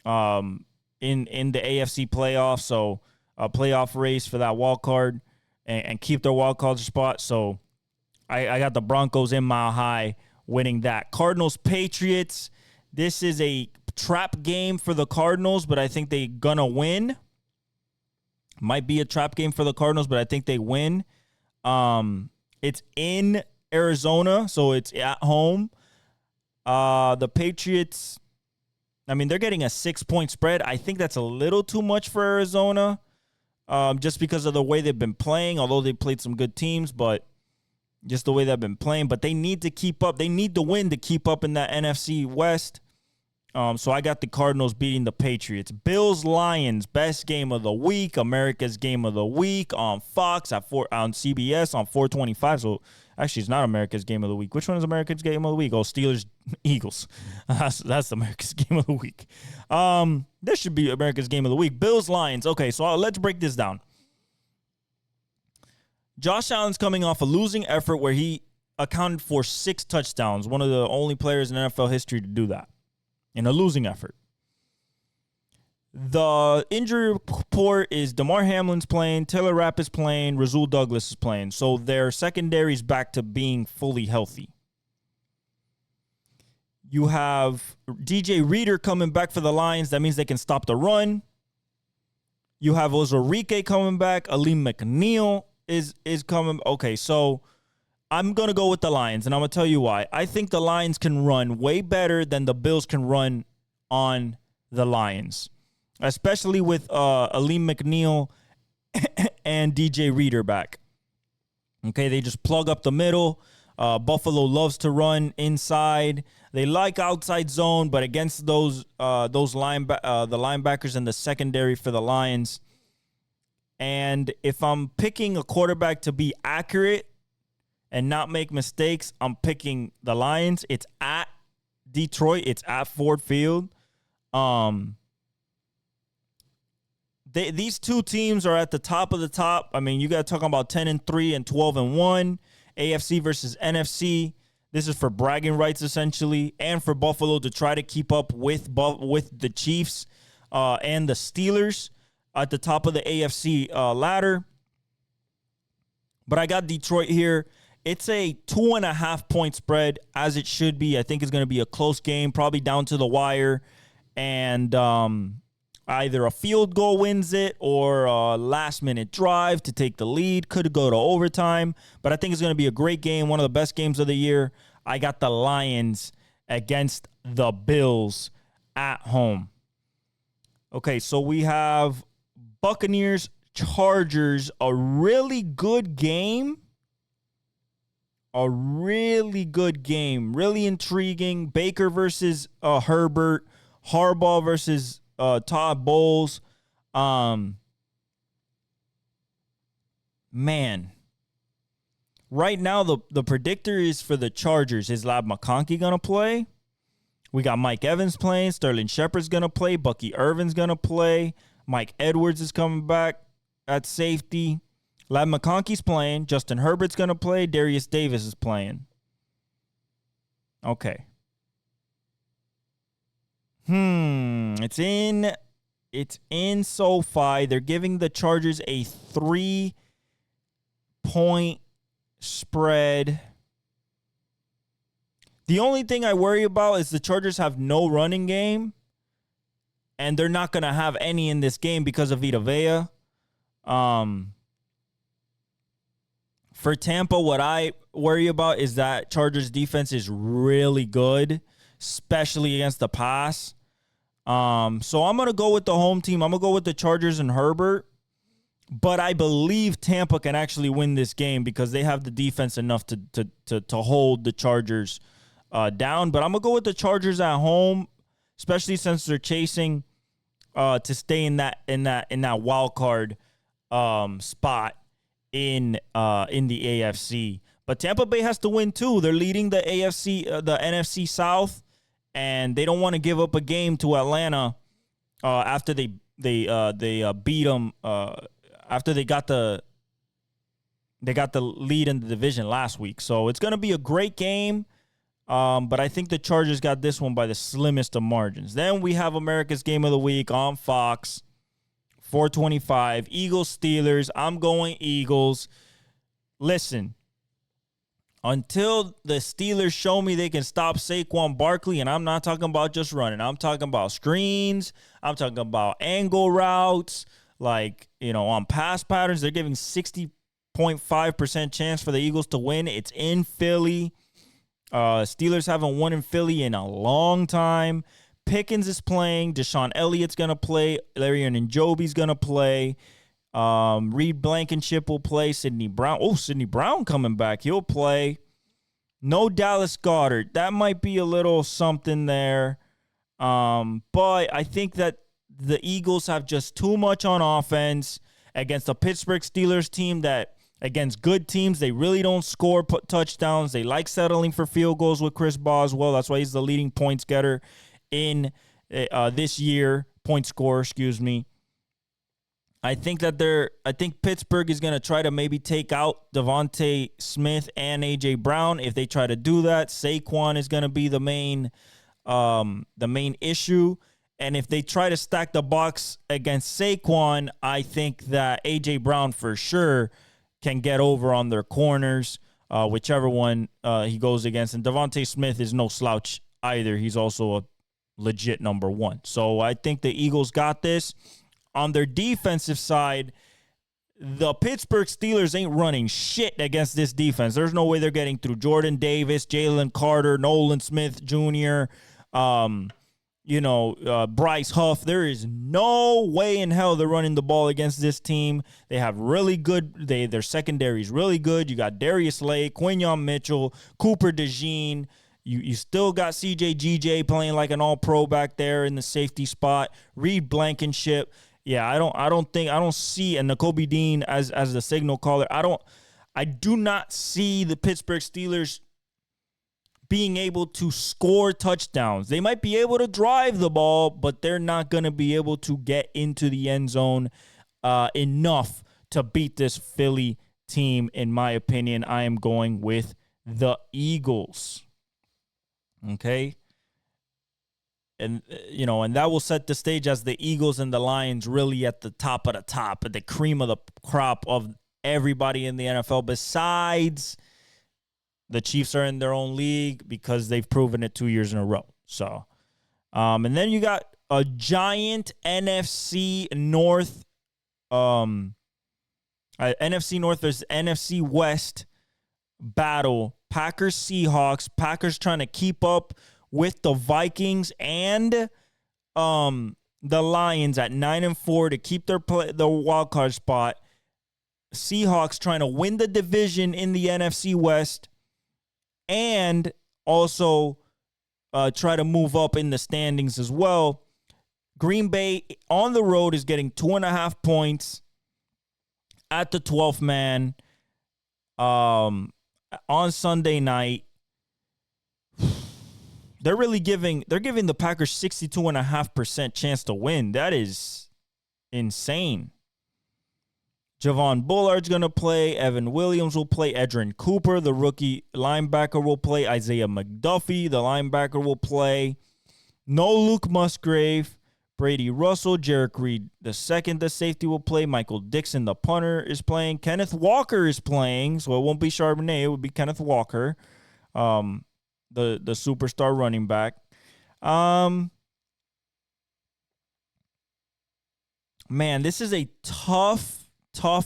in the AFC playoffs. So a playoff race for that wild card and keep their wild card spot. So I got the Broncos in Mile High winning that. Cardinals Patriots. This is a trap game for the Cardinals, but I think they're gonna win. Might be a trap game for the Cardinals, but I think they win. It's in Arizona, so it's at home. The Patriots, I mean, they're getting a 6-point spread. I think that's a little too much for Arizona, just because of the way they've been playing, although they played some good teams, but just the way they've been playing. But they need to keep up. They need to win to keep up in that NFC West. So I got the Cardinals beating the Patriots. Bills-Lions, best game of the week, America's game of the week on Fox on CBS on 425. So actually, it's not America's game of the week. Which one is America's game of the week? Oh, Steelers-Eagles. That's America's game of the week. This should be America's game of the week. Bills-Lions. Okay, so let's break this down. Josh Allen's coming off a losing effort where he accounted for 6 touchdowns, one of the only players in NFL history to do that. In a losing effort. The injury report is DeMar Hamlin's playing, Taylor Rapp is playing, Rasul Douglas is playing. So their secondary is back to being fully healthy. You have DJ Reader coming back for the Lions. That means they can stop the run. You have Ozarike coming back. Aleem McNeil is coming. Okay, so I'm going to go with the Lions, and I'm going to tell you why. I think the Lions can run way better than the Bills can run on the Lions, especially with Aleem McNeil and DJ Reader back. Okay, they just plug up the middle. Buffalo loves to run inside. They like outside zone, but against the linebackers and the secondary for the Lions. And if I'm picking a quarterback to be accurate and not make mistakes, I'm picking the Lions. It's at Detroit. It's at Ford Field. These two teams are at the top of the top. I mean, you got to talk about 10-3 and 12-1. AFC versus NFC. This is for bragging rights, essentially, and for Buffalo to try to keep up with the Chiefs and the Steelers at the top of the AFC ladder. But I got Detroit here. It's a 2.5-point spread, as it should be. I think it's going to be a close game, probably down to the wire. And either a field goal wins it or a last-minute drive to take the lead. Could go to overtime. But I think it's going to be a great game, one of the best games of the year. I got the Lions against the Bills at home. Okay, so we have Buccaneers, Chargers, a really good game. A really good game. Really intriguing. Baker versus Herbert. Harbaugh versus Todd Bowles. Man. Right now, the predictor is for the Chargers. Is Lab McConkey going to play? We got Mike Evans playing. Sterling Shepard's going to play. Bucky Irvin's going to play. Mike Edwards is coming back at safety. Lab McConkey's playing. Justin Herbert's going to play. Darius Davis is playing. Okay. It's in SoFi. They're giving the Chargers a 3-point spread. The only thing I worry about is the Chargers have no running game, and they're not going to have any in this game because of Vita Vea. For Tampa, what I worry about is that Chargers defense is really good, especially against the pass. So I'm going to go with the home team. I'm going to go with the Chargers and Herbert. But I believe Tampa can actually win this game because they have the defense enough to hold the Chargers down. But I'm going to go with the Chargers at home, especially since they're chasing to stay in that wild card spot in the AFC. But Tampa Bay has to win too. They're leading the NFC South, and they don't want to give up a game to Atlanta after they beat them after they got the lead in the division last week. So it's going to be a great game. But I think the Chargers got this one by the slimmest of margins. Then we have America's Game of the Week on Fox, 425. Eagles, Steelers. I'm going Eagles. Listen, until the Steelers show me they can stop Saquon Barkley, and I'm not talking about just running. I'm talking about screens. I'm talking about angle routes. Like, on pass patterns, they're giving 60.5% chance for the Eagles to win. It's in Philly. Steelers haven't won in Philly in a long time. Pickens is playing. Deshaun Elliott's going to play. Larry Njoku's going to play. Reed Blankenship will play. Sidney Brown. Oh, Sidney Brown coming back. He'll play. No Dallas Goedert. That might be a little something there. But I think that the Eagles have just too much on offense against the Pittsburgh Steelers team that, against good teams, they really don't score touchdowns. They like settling for field goals with Chris Boswell. That's why he's the leading points getter in this year. Point scorer, excuse me. I think Pittsburgh is going to try to maybe take out Devontae Smith and A.J. Brown. If they try to do that, Saquon is going to be the main issue. And if they try to stack the box against Saquon, I think that A.J. Brown for sure can get over on their corners, whichever one he goes against. And Devontae Smith is no slouch either. He's also a legit number one. So I think the Eagles got this. On their defensive side, the Pittsburgh Steelers ain't running shit against this defense. There's no way they're getting through Jordan Davis, Jalen Carter, Nolan Smith Jr., Bryce Huff. There is no way in hell they're running the ball against this team. They have really good, their secondary is really good. You got Darius Slay, Quinyon Mitchell, Cooper DeJean. You still got CJ GJ playing like an all-pro back there in the safety spot. Reed Blankenship. Yeah, I don't see, and Nakobe Dean as the signal caller. I do not see the Pittsburgh Steelers being able to score touchdowns. They might be able to drive the ball, but they're not going to be able to get into the end zone enough to beat this Philly team. In my opinion, I am going with the Eagles. Okay? And that will set the stage as the Eagles and the Lions really at the top of the top, at the cream of the crop of everybody in the NFL. Besides, the Chiefs are in their own league because they've proven it 2 years in a row. So, and then you got a giant NFC North, NFC North versus NFC West battle. Packers, Seahawks. Packers trying to keep up with the Vikings and the Lions at 9-4 to keep their wild card spot. Seahawks trying to win the division in the NFC West and also try to move up in the standings as well. Green Bay on the road is getting 2.5 points at the 12th man on Sunday night. They're giving the Packers 62.5% chance to win. That is insane. Javon Bullard's going to play. Evan Williams will play. Edrin Cooper, the rookie linebacker, will play. Isaiah McDuffie, the linebacker, will play. No Luke Musgrave. Brady Russell, Jarek Reed II, the safety, will play. Michael Dixon, the punter, is playing. Kenneth Walker is playing, so it won't be Charbonnet. It would be Kenneth Walker. The superstar running back. Man, this is a tough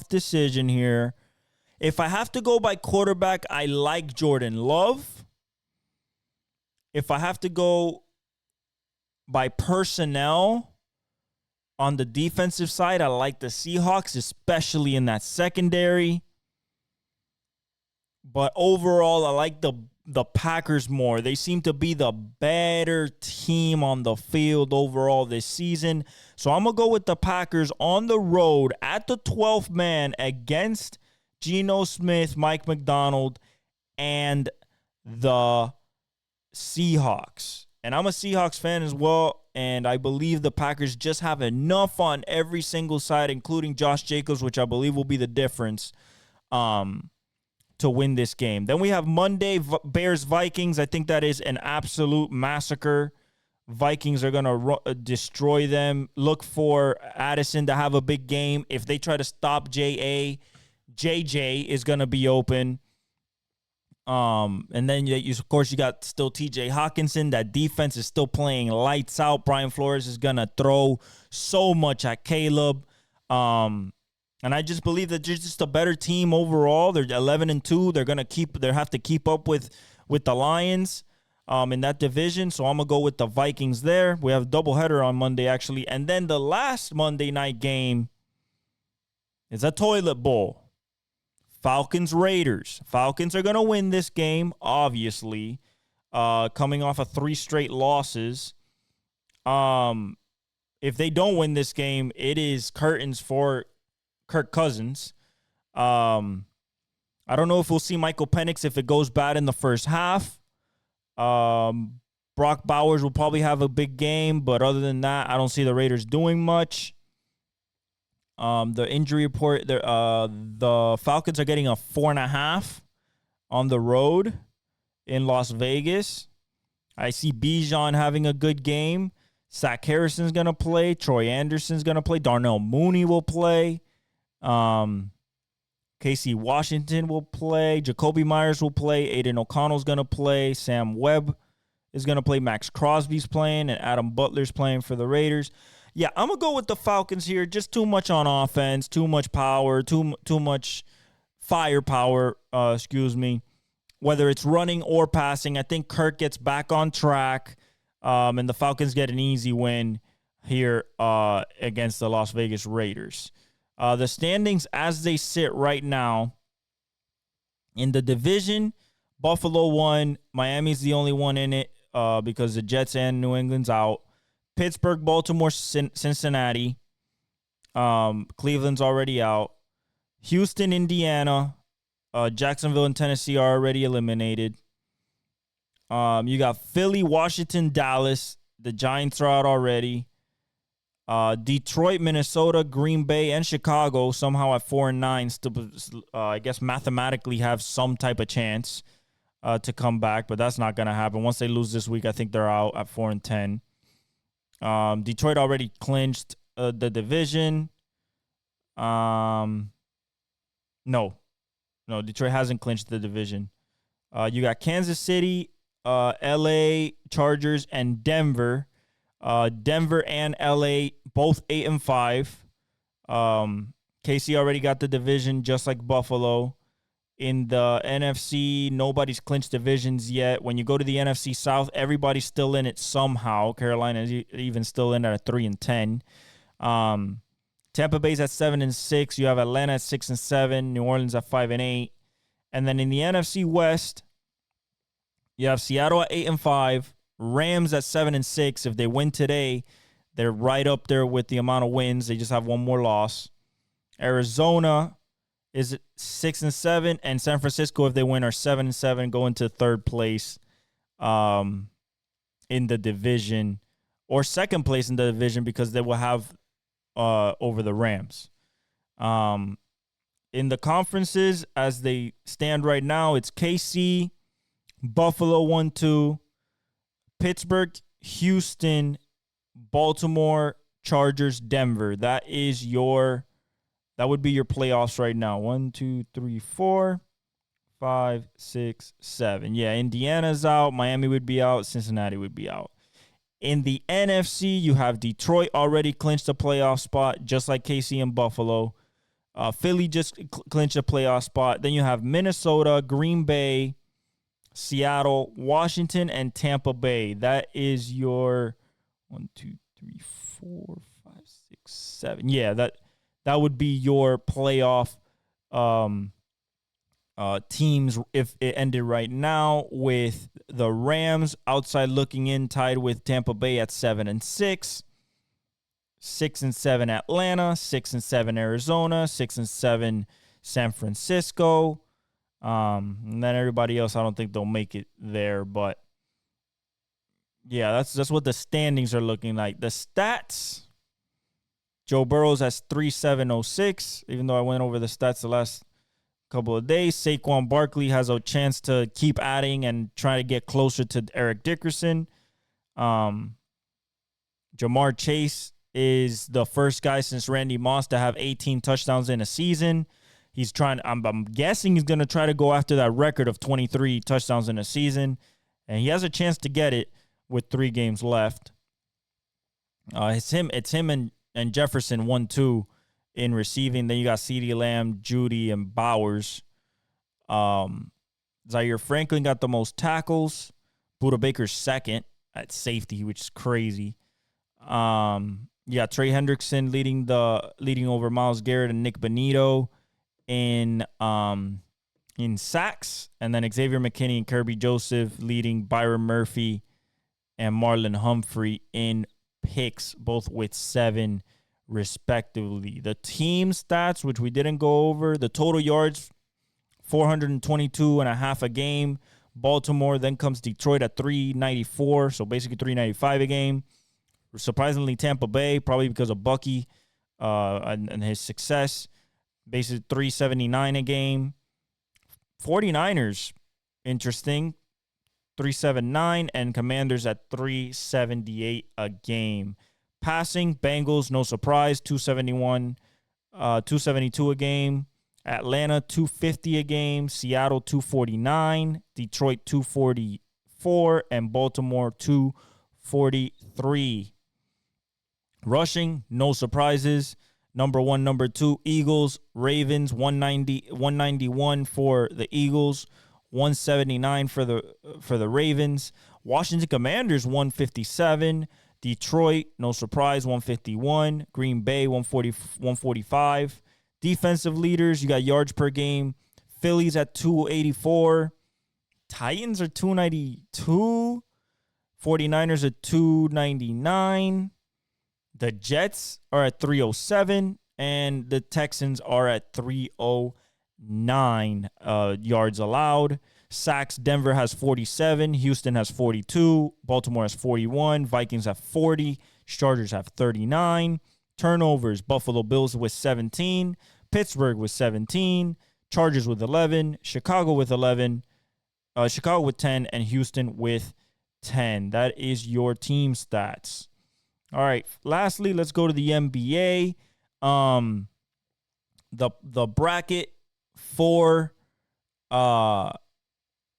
decision here. If I have to go by quarterback, I like Jordan Love. If I have to go by personnel on the defensive side, I like the Seahawks, especially in that secondary. But overall, I like the Packers more. They seem to be the better team on the field overall this season. So I'm going to go with the Packers on the road at the 12th man against Geno Smith, Mike McDonald, and the Seahawks. And I'm a Seahawks fan as well. and I believe the Packers just have enough on every single side, including Josh Jacobs, which I believe will be the difference to win this game. Then we have Monday, Bears-Vikings. I think that is an absolute massacre. Vikings are going to destroy them. Look for Addison to have a big game. If they try to stop JJ is going to be open. And then, of course, you got still TJ Hawkinson. That defense is still playing lights out. Brian Flores is going to throw so much at Caleb. And I just believe that they're just a better team overall. They're 11-2. They're going to have to keep up with the Lions in that division. So I'm going to go with the Vikings there. We have a doubleheader on Monday, actually. And then the last Monday night game is a toilet bowl. Falcons-Raiders. Falcons are going to win this game, obviously, coming off of 3 straight losses. If they don't win this game, it is curtains for Kirk Cousins. I don't know if we'll see Michael Penix if it goes bad in the first half. Brock Bowers will probably have a big game, but other than that, I don't see the Raiders doing much. The injury report, the Falcons are getting a 4.5 on the road in Las Vegas. I see Bijan having a good game. Zach Harrison's going to play. Troy Anderson's going to play. Darnell Mooney will play. Casey Washington will play. Jacoby Myers will play. Aiden O'Connell's going to play. Sam Webb is going to play. Max Crosby's playing. And Adam Butler's playing for the Raiders. Yeah, I'm going to go with the Falcons here. Just too much on offense. Too much power. Too much firepower, whether it's running or passing. I think Kirk gets back on track. And the Falcons get an easy win here against the Las Vegas Raiders. The standings as they sit right now in the division, Buffalo won. Miami's the only one in it because the Jets and New England's out. Pittsburgh, Baltimore, Cincinnati. Cleveland's already out. Houston, Indiana. Jacksonville and Tennessee are already eliminated. You got Philly, Washington, Dallas. The Giants are out already. Detroit, Minnesota, Green Bay, and Chicago somehow at 4-9 still, I guess mathematically have some type of chance to come back, but that's not going to happen. Once they lose this week, I think they're out at 4-10. Detroit already clinched the division. No, Detroit hasn't clinched the division. You got Kansas City, LA, Chargers, and Denver. Denver and LA both 8-5. KC already got the division just like Buffalo. In the NFC, nobody's clinched divisions yet. When you go to the NFC South, everybody's still in it somehow. Carolina's even still in at 3-10. Tampa Bay's at 7-6. You have Atlanta at 6-7. New Orleans at 5-8. And then in the NFC West, you have Seattle at 8-5. Rams at 7-6. If they win today, they're right up there with the amount of wins. They just have one more loss. Arizona is 6-7, and San Francisco, if they win, are 7-7, go into third place in the division, or second place in the division because they will have over the Rams. In the conferences, as they stand right now, it's KC, Buffalo 1-2. Pittsburgh, Houston, Baltimore, Chargers, Denver. That would be your playoffs right now. 1, 2, 3, 4, 5, 6, 7. Yeah, Indiana's out. Miami would be out. Cincinnati would be out. In the NFC, you have Detroit already clinched a playoff spot, just like KC and Buffalo. Philly just clinched a playoff spot. Then you have Minnesota, Green Bay, Seattle, Washington, and Tampa Bay. That is your 1, 2, 3, 4, 5, 6, 7. Yeah, that would be your playoff teams if it ended right now, with the Rams outside looking in, tied with Tampa Bay at 7-6. 6-7 Atlanta, 6-7 Arizona, 6-7 San Francisco. And then everybody else, I don't think they'll make it there. But Yeah, that's what the standings are looking like. The stats, Joe Burrow's has 3.706, even though I went over the stats the last couple of days. Saquon Barkley has a chance to keep adding and try to get closer to Eric Dickerson. Jamar Chase is the first guy since Randy Moss to have 18 touchdowns in a season. He's trying. I'm guessing he's going to try to go after that record of 23 touchdowns in a season, and he has a chance to get it with 3 games left. It's him and Jefferson 1-2 in receiving. Then you got CeeDee Lamb, Judy, and Bowers. Zaire Franklin got the most tackles. Budda Baker's second at safety, which is crazy. You got Trey Hendrickson leading over Myles Garrett and Nick Bonito in sacks, and then Xavier McKinney and Kirby Joseph leading Byron Murphy and Marlon Humphrey in picks, both with 7 respectively. The team stats, which we didn't go over, the total yards, 422.5 a game. Baltimore, then comes Detroit at 394, so basically 395 a game. Surprisingly, Tampa Bay, probably because of Bucky and his success, basically 379 a game. 49ers, interesting, 379, and Commanders at 378 a game. Passing, Bengals, no surprise, 272 a game. Atlanta, 250 a game. Seattle, 249. Detroit, 244. And Baltimore, 243. Rushing, no surprises. Number 1, number 2, Eagles. Ravens, 191 for the Eagles. 179 for the Ravens. Washington Commanders, 157. Detroit, no surprise, 151. Green Bay, 145. Defensive leaders, you got yards per game. Phillies at 284. Titans are 292. 49ers at 299. The Jets are at 307. And the Texans are at 309 yards allowed. Sacks, Denver has 47. Houston has 42. Baltimore has 41. Vikings have 40. Chargers have 39. Turnovers, Buffalo Bills with 17. Pittsburgh with 17. Chargers with 11. Chicago with 11. Chicago with 10. And Houston with 10. That is your team stats. All right. Lastly, let's go to the NBA. The bracket for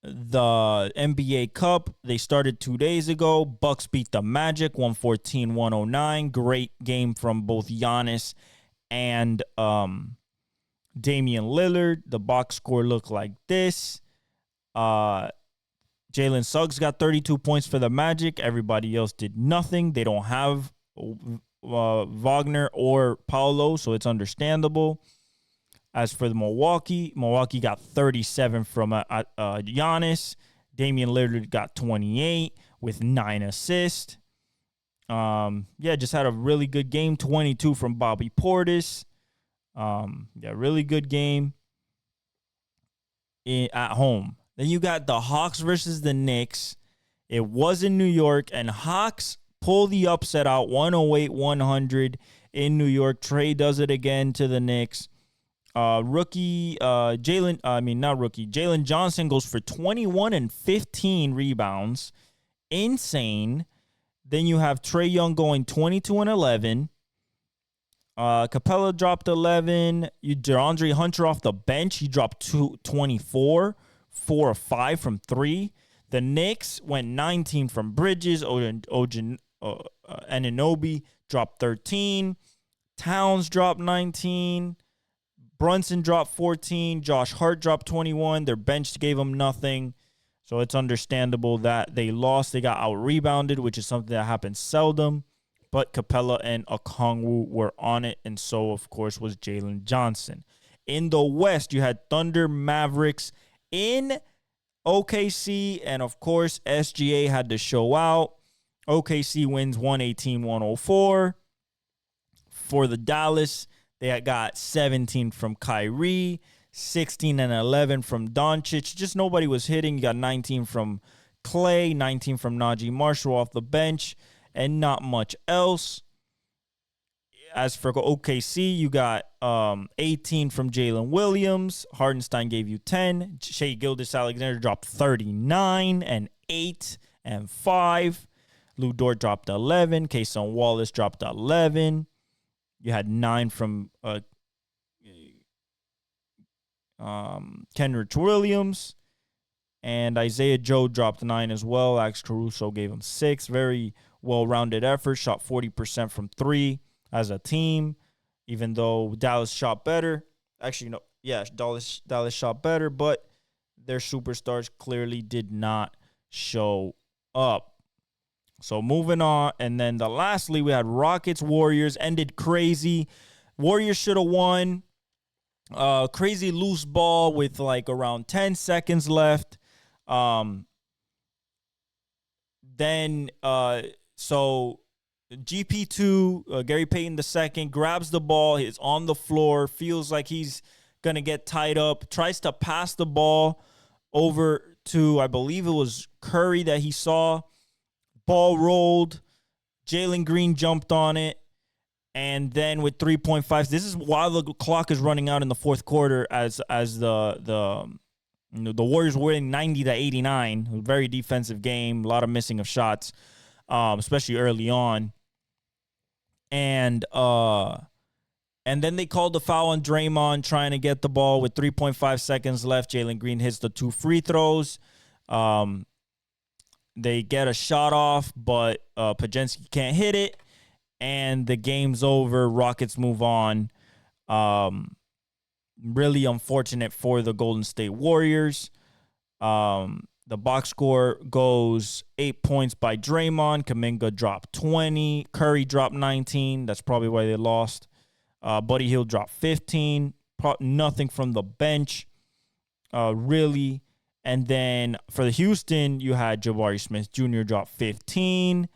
the NBA Cup, they started 2 days ago. Bucks beat the Magic 114-109. Great game from both Giannis and Damian Lillard. The box score looked like this. Jalen Suggs got 32 points for the Magic. Everybody else did nothing. They don't have Wagner or Paolo, so it's understandable. As for the Milwaukee got 37 from Giannis. Damian Lillard got 28 with 9 assists. Just had a really good game. 22 from Bobby Portis. Really good game at home. Then you got the Hawks versus the Knicks. It was in New York, and Hawks pull the upset out 108-100 in New York. Trey does it again to the Knicks. Jalen Johnson goes for 21 and 15 rebounds. Insane. Then you have Trae Young going 22 and 11. Capella dropped 11. DeAndre Hunter off the bench. He dropped 24, 4 of 5 from 3. The Knicks went 19 from Bridges. Anunoby dropped 13. Towns dropped 19. Brunson dropped 14. Josh Hart dropped 21. Their bench gave them nothing. So it's understandable that they lost. They got out-rebounded, which is something that happens seldom. But Capella and Okongwu were on it, and so, of course, was Jalen Johnson. In the West, you had Thunder Mavericks in OKC, and, of course, SGA had to show out. OKC wins 118-104. For the Dallas, they got 17 from Kyrie, 16 and 11 from Doncic. Just nobody was hitting. You got 19 from Clay, 19 from Najee Marshall off the bench, and not much else. As for OKC, you got 18 from Jalen Williams. Hardenstein gave you 10. Shai Gilgeous-Alexander dropped 39 and 8 and 5. Lou Dort dropped 11. Cason Wallace dropped 11. You had 9 from Kenrich Williams. And Isaiah Joe dropped 9 as well. Alex Caruso gave him 6. Very well-rounded effort. Shot 40% from 3 as a team, even though Dallas shot better. Actually, no. Yeah, Dallas shot better, but their superstars clearly did not show up. So moving on. And then lastly, we had Rockets Warriors. Ended crazy. Warriors should have won. Crazy loose ball with like around 10 seconds left. So GP2, Gary Payton II, grabs the ball. He's on the floor. Feels like he's going to get tied up. Tries to pass the ball over to, I believe it was Curry that he saw. Ball rolled. Jalen Green jumped on it. And then with 3.5, this is while the clock is running out in the fourth quarter as the Warriors were winning 90-89. Very defensive game. A lot of missing of shots, especially early on. And then they called the foul on Draymond trying to get the ball with 3.5 seconds left. Jalen Green hits the 2 free throws. They get a shot off, but Pajensky can't hit it. And the game's over. Rockets move on. Really unfortunate for the Golden State Warriors. The box score goes 8 points by Draymond. Kuminga dropped 20. Curry dropped 19. That's probably why they lost. Buddy Hield dropped 15. Nothing from the bench, really. And then for the Houston, you had Jabari Smith Jr. drop 15.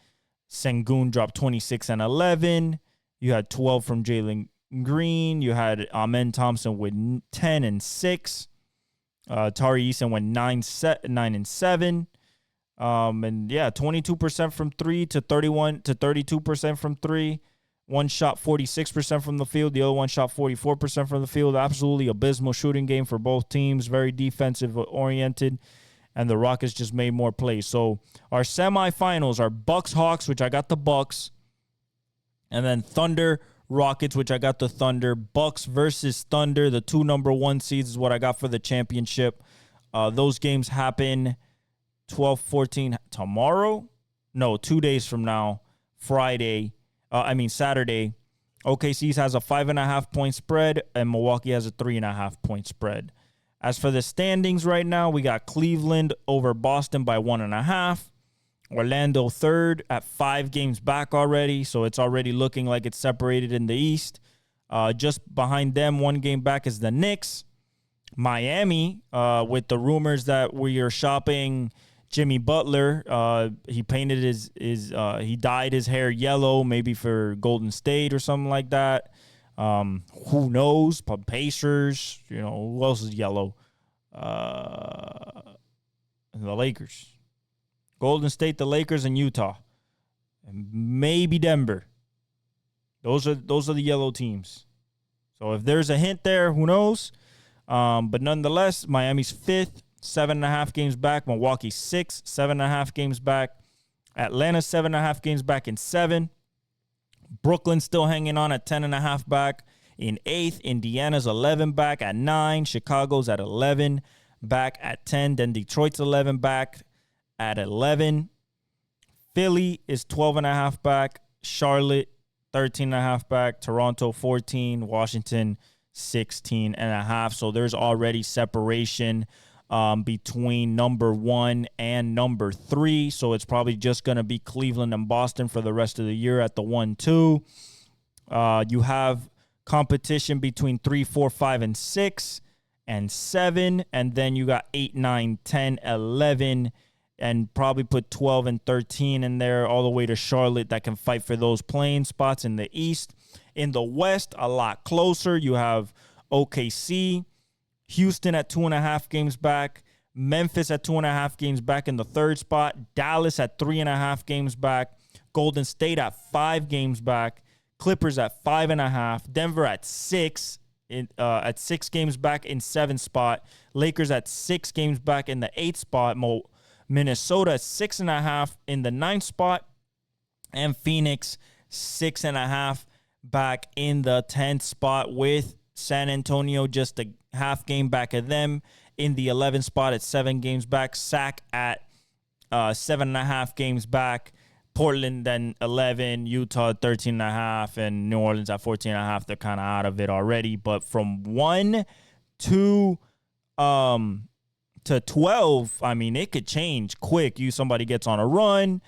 Sengun dropped 26 and 11. You had 12 from Jalen Green. You had Amen Thompson with 10 and 6. Tari Eason went 9 and 7. And yeah, 22% from 3 to 32% from 3. One shot 46% from the field. The other one shot 44% from the field. Absolutely abysmal shooting game for both teams. Very defensive oriented. And the Rockets just made more plays. So our semifinals are Bucks-Hawks, which I got the Bucks. And then Thunder-Rockets, which I got the Thunder. Bucks versus Thunder, the 2 number 1 seeds is what I got for the championship. Those games happen 12-14 tomorrow. No, 2 days from now, Saturday. OKC has a 5.5 point spread, and Milwaukee has a 3.5 point spread. As for the standings right now, we got Cleveland over Boston by 1.5. Orlando third at 5 games back already, so it's already looking like it's separated in the East. Just behind them, 1 game back is the Knicks. Miami, with the rumors that we are shopping Jimmy Butler. He painted he dyed his hair yellow, maybe for Golden State or something like that. Who knows? Pacers, who else is yellow? The Lakers. Golden State, the Lakers, and Utah. And maybe Denver. Those are the yellow teams. So if there's a hint there, who knows? But nonetheless, Miami's 5th, 7.5 games back. Milwaukee 6th, 7.5 games back. Atlanta 7.5 games back in 7. Brooklyn's still hanging on at 10.5 back in 8th. Indiana's 11 back at 9. Chicago's at 11 back at 10. Then Detroit's 11 back at 11. Philly is 12.5 back. Charlotte 13.5 back. Toronto 14. Washington 16.5. So there's already separation between number 1 and number 3. So it's probably just going to be Cleveland and Boston for the rest of the year at the 1-2. You have competition between 3, 4, 5, and 6, and 7. And then you got 8, 9, 10, 11, and probably put 12 and 13 in there, all the way to Charlotte that can fight for those playing spots in the East. In the West, a lot closer. You have OKC, Houston at 2.5 games back, Memphis at 2.5 games back in the third spot. Dallas at 3.5 games back. Golden State at 5 games back. Clippers at 5.5. Denver at 6. At 6 games back in 7th spot. Lakers at 6 games back in the 8th spot. Minnesota at 6.5 in the 9th spot. And Phoenix 6.5 back in the 10th spot, with San Antonio just a half game back of them in the 11th spot at 7 games back. Sac at 7.5 games back. Portland then 11, Utah 13.5, and New Orleans at 14.5. They're kind of out of it already. But from 1 to 12, I mean, it could change quick. Somebody gets on a run.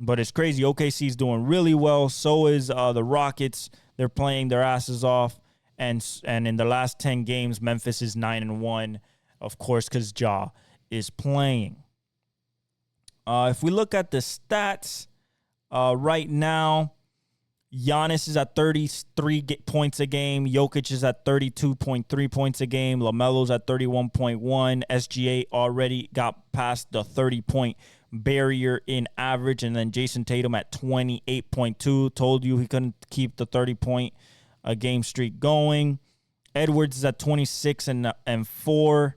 But it's crazy. OKC's doing really well. So is the Rockets. They're playing their asses off. And in the last 10 games, Memphis is 9-1, of course, because Ja is playing. If we look at the stats right now, Giannis is at 33 points a game. Jokic is at 32.3 points a game. LaMelo's at 31.1. SGA already got past the 30-point barrier in average. And then Jason Tatum at 28.2. Told you he couldn't keep the 30-point a game streak going. Edwards is at 26 and 4.4.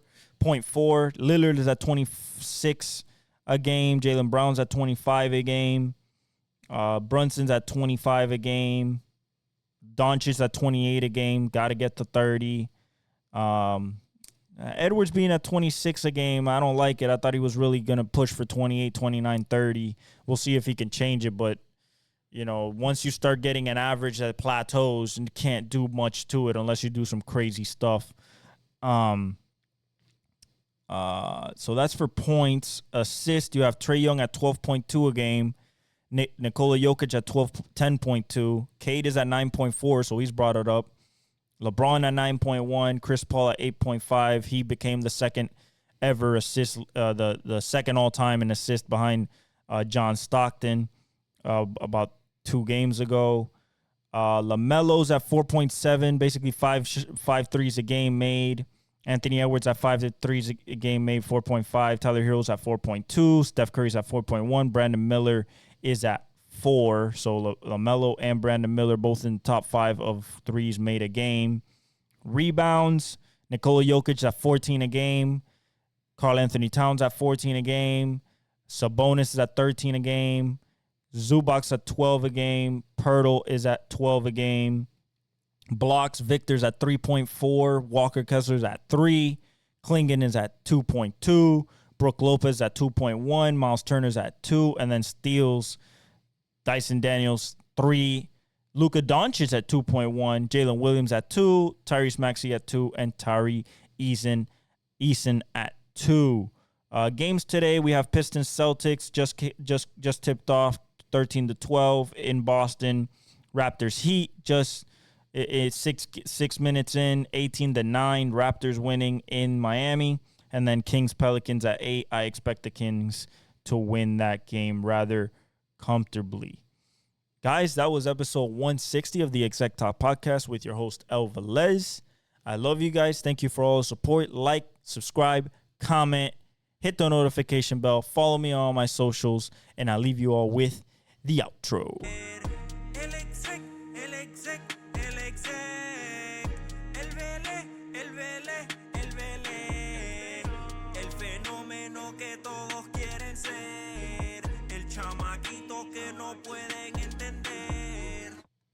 Lillard is at 26 a game. Jaylen Brown's at 25 a game. Brunson's at 25 a game. Doncic's at 28 a game. Got to get to 30. Edwards being at 26 a game, I don't like it. I thought he was really going to push for 28, 29, 30. We'll see if he can change it. But, you know, once you start getting an average that plateaus, and you can't do much to it unless you do some crazy stuff. So that's for points. Assist, you have Trae Young at 12.2 a game. Nikola Jokic at 10.2. Cade is at 9.4, so he's brought it up. LeBron at 9.1. Chris Paul at 8.5. He became the second ever assist, the second all-time in assist behind John Stockton about 2 games ago. LaMelo's at 4.7, basically five threes a game made. Anthony Edwards at 5 threes a game made, 4.5. Tyler Hero's at 4.2. Steph Curry's at 4.1. Brandon Miller is at 4. So LaMelo and Brandon Miller both in the top 5 of threes made a game. Rebounds, Nikola Jokic at 14 a game. Karl Anthony Towns at 14 a game. Sabonis is at 13 a game. Zubac's at 12 a game. Pirtle is at 12 a game. Blocks, Victor's at 3.4. Walker Kessler's at 3. Klingon is at 2.2. Brook Lopez at 2.1. Miles Turner's at 2. And then steals, Dyson Daniels 3. Luka Doncic at 2.1. Jalen Williams at 2. Tyrese Maxey at 2. And Tari Eason at 2. Games today, we have Pistons Celtics just tipped off 13-12 in Boston. Raptors Heat it's 6 minutes in, 18-9. Raptors winning in Miami. And then Kings Pelicans at 8. I expect the Kings to win that game rather comfortably. Guys, that was episode 160 of the Exec Talk Podcast with your host, El Velez. I love you guys. Thank you for all the support. Like, subscribe, comment, hit the notification bell, follow me on all my socials, and I'll leave you all with the outro.